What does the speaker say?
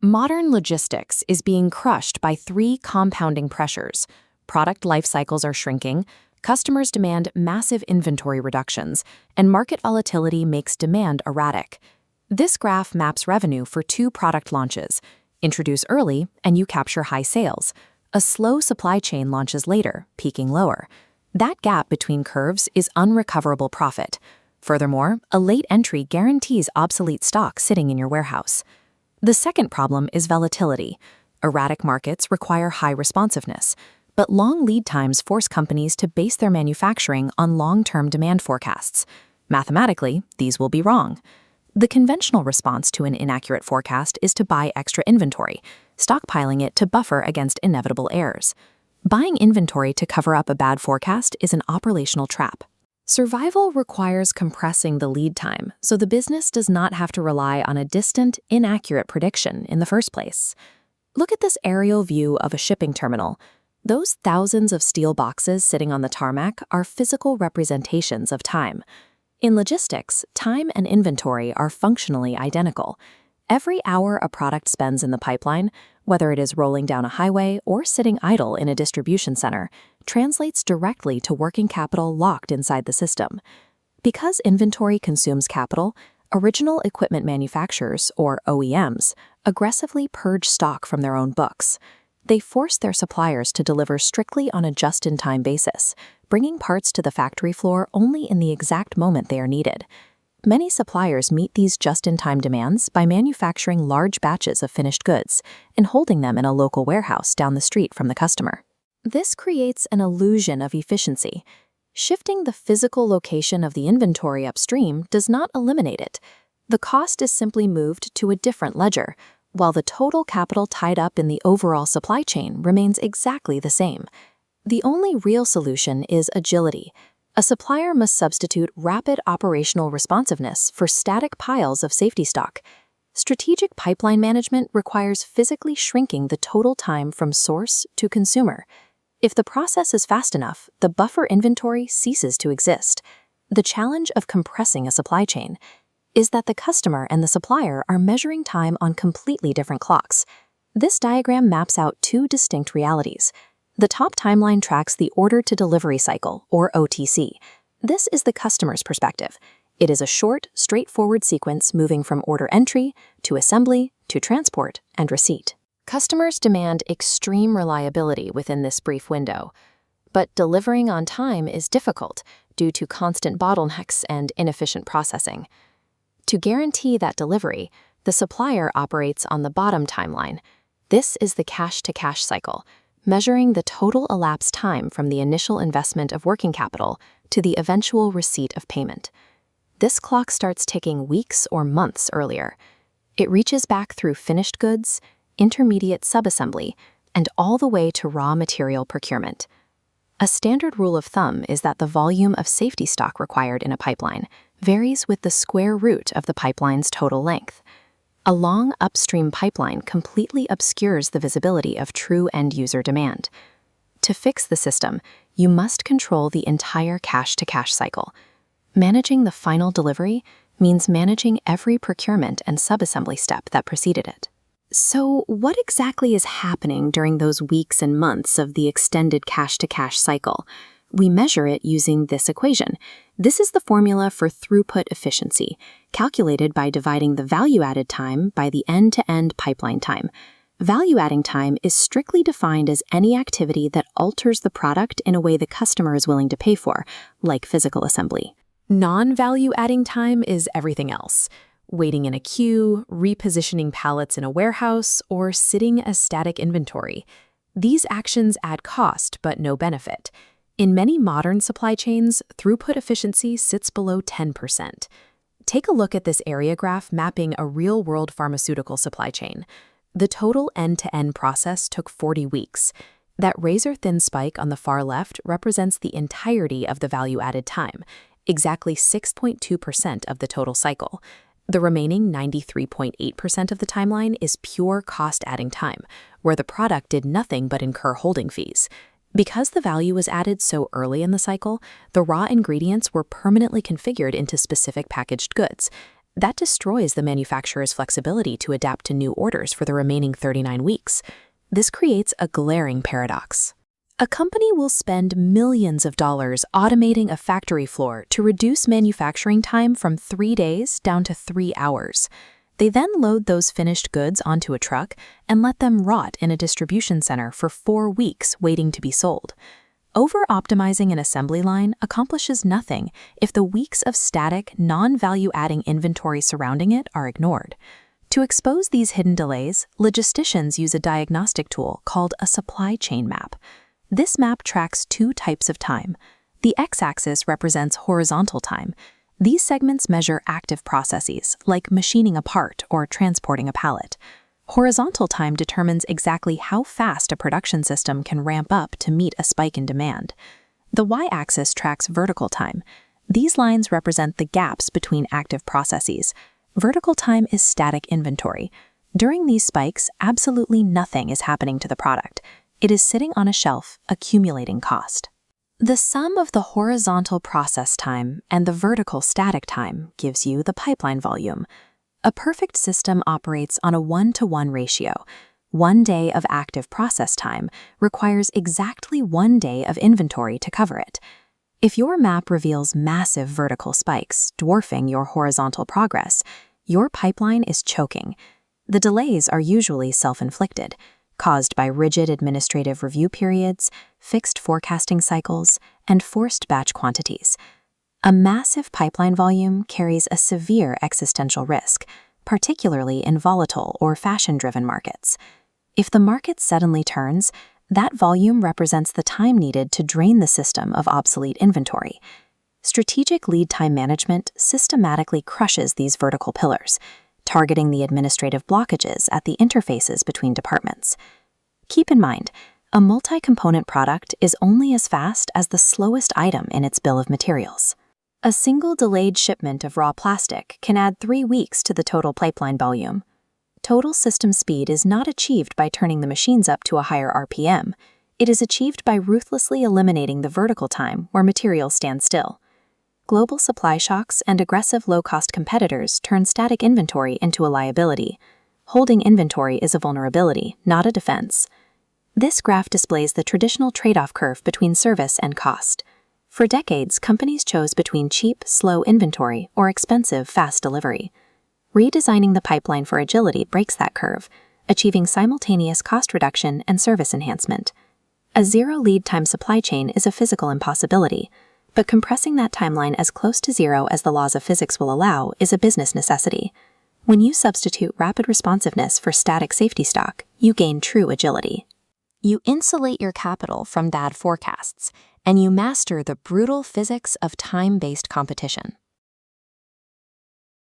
Modern logistics is being crushed by three compounding pressures. Product life cycles are shrinking, customers demand massive inventory reductions, and market volatility makes demand erratic. This graph maps revenue for two product launches. Introduce early, and you capture high sales. A slow supply chain launches later, peaking lower. That gap between curves is unrecoverable profit. Furthermore, a late entry guarantees obsolete stock sitting in your warehouse. The second problem is volatility. Erratic markets require high responsiveness, but long lead times force companies to base their manufacturing on long-term demand forecasts. Mathematically, these will be wrong. The conventional response to an inaccurate forecast is to buy extra inventory, stockpiling it to buffer against inevitable errors. Buying inventory to cover up a bad forecast is an operational trap. Survival requires compressing the lead time so the business does not have to rely on a distant, inaccurate prediction in the first place. Look at this aerial view of a shipping terminal. Those thousands of steel boxes sitting on the tarmac are physical representations of time. In logistics, time and inventory are functionally identical. Every hour a product spends in the pipeline, whether it is rolling down a highway or sitting idle in a distribution center, translates directly to working capital locked inside the system. Because inventory consumes capital, original equipment manufacturers, or OEMs, aggressively purge stock from their own books. They force their suppliers to deliver strictly on a just-in-time basis, bringing parts to the factory floor only in the exact moment they are needed. Many suppliers meet these just-in-time demands by manufacturing large batches of finished goods and holding them in a local warehouse down the street from the customer. This creates an illusion of efficiency. Shifting the physical location of the inventory upstream does not eliminate it. The cost is simply moved to a different ledger, while the total capital tied up in the overall supply chain remains exactly the same. The only real solution is agility. A supplier must substitute rapid operational responsiveness for static piles of safety stock. Strategic pipeline management requires physically shrinking the total time from source to consumer. If the process is fast enough, the buffer inventory ceases to exist. The challenge of compressing a supply chain is that the customer and the supplier are measuring time on completely different clocks. This diagram maps out two distinct realities. The top timeline tracks the order-to-delivery cycle, or OTC. This is the customer's perspective. It is a short, straightforward sequence moving from order entry to assembly to transport and receipt. Customers demand extreme reliability within this brief window, but delivering on time is difficult due to constant bottlenecks and inefficient processing. To guarantee that delivery, the supplier operates on the bottom timeline. This is the cash-to-cash cycle, measuring the total elapsed time from the initial investment of working capital to the eventual receipt of payment. This clock starts ticking weeks or months earlier. It reaches back through finished goods, intermediate subassembly, and all the way to raw material procurement. A standard rule of thumb is that the volume of safety stock required in a pipeline varies with the square root of the pipeline's total length. A long upstream pipeline completely obscures the visibility of true end-user demand. To fix the system, you must control the entire cash-to-cash cycle. Managing the final delivery means managing every procurement and subassembly step that preceded it. So, what exactly is happening during those weeks and months of the extended cash-to-cash cycle? We measure it using this equation. This is the formula for throughput efficiency, calculated by dividing the value-added time by the end-to-end pipeline time. Value-adding time is strictly defined as any activity that alters the product in a way the customer is willing to pay for, like physical assembly. Non-value-adding time is everything else. Waiting in a queue, repositioning pallets in a warehouse, or sitting as static inventory. These actions add cost but no benefit. In many modern supply chains, throughput efficiency sits below 10%. Take a look at this area graph mapping a real-world pharmaceutical supply chain. The total end-to-end process took 40 weeks. That razor-thin spike on the far left represents the entirety of the value-added time, exactly 6.2% of the total cycle. The remaining 93.8% of the timeline is pure cost-adding time, where the product did nothing but incur holding fees. Because the value was added so early in the cycle, the raw ingredients were permanently configured into specific packaged goods. That destroys the manufacturer's flexibility to adapt to new orders for the remaining 39 weeks. This creates a glaring paradox. A company will spend millions of dollars automating a factory floor to reduce manufacturing time from 3 days down to 3 hours. They then load those finished goods onto a truck and let them rot in a distribution center for 4 weeks waiting to be sold. Over-optimizing an assembly line accomplishes nothing if the weeks of static, non-value-adding inventory surrounding it are ignored. To expose these hidden delays, logisticians use a diagnostic tool called a supply chain map. This map tracks 2 types of time. The x-axis represents horizontal time. These segments measure active processes, like machining a part or transporting a pallet. Horizontal time determines exactly how fast a production system can ramp up to meet a spike in demand. The y-axis tracks vertical time. These lines represent the gaps between active processes. Vertical time is static inventory. During these spikes, absolutely nothing is happening to the product. It is sitting on a shelf, accumulating cost. The sum of the horizontal process time and the vertical static time gives you the pipeline volume. A perfect system operates on a 1-to-1 ratio. 1 day of active process time requires exactly 1 day of inventory to cover it. If your map reveals massive vertical spikes, dwarfing your horizontal progress, your pipeline is choking. The delays are usually self-inflicted, caused by rigid administrative review periods, fixed forecasting cycles, and forced batch quantities. A massive pipeline volume carries a severe existential risk, particularly in volatile or fashion-driven markets. If the market suddenly turns, that volume represents the time needed to drain the system of obsolete inventory. Strategic lead time management systematically crushes these vertical pillars, targeting the administrative blockages at the interfaces between departments. Keep in mind, a multi-component product is only as fast as the slowest item in its bill of materials. A single delayed shipment of raw plastic can add 3 weeks to the total pipeline volume. Total system speed is not achieved by turning the machines up to a higher RPM. It is achieved by ruthlessly eliminating the vertical time where materials stand still. Global supply shocks and aggressive low-cost competitors turn static inventory into a liability. Holding inventory is a vulnerability, not a defense. This graph displays the traditional trade-off curve between service and cost. For decades, companies chose between cheap, slow inventory or expensive, fast delivery. Redesigning the pipeline for agility breaks that curve, achieving simultaneous cost reduction and service enhancement. A zero lead time supply chain is a physical impossibility, but compressing that timeline as close to zero as the laws of physics will allow is a business necessity. When you substitute rapid responsiveness for static safety stock, you gain true agility. You insulate your capital from bad forecasts, and you master the brutal physics of time-based competition.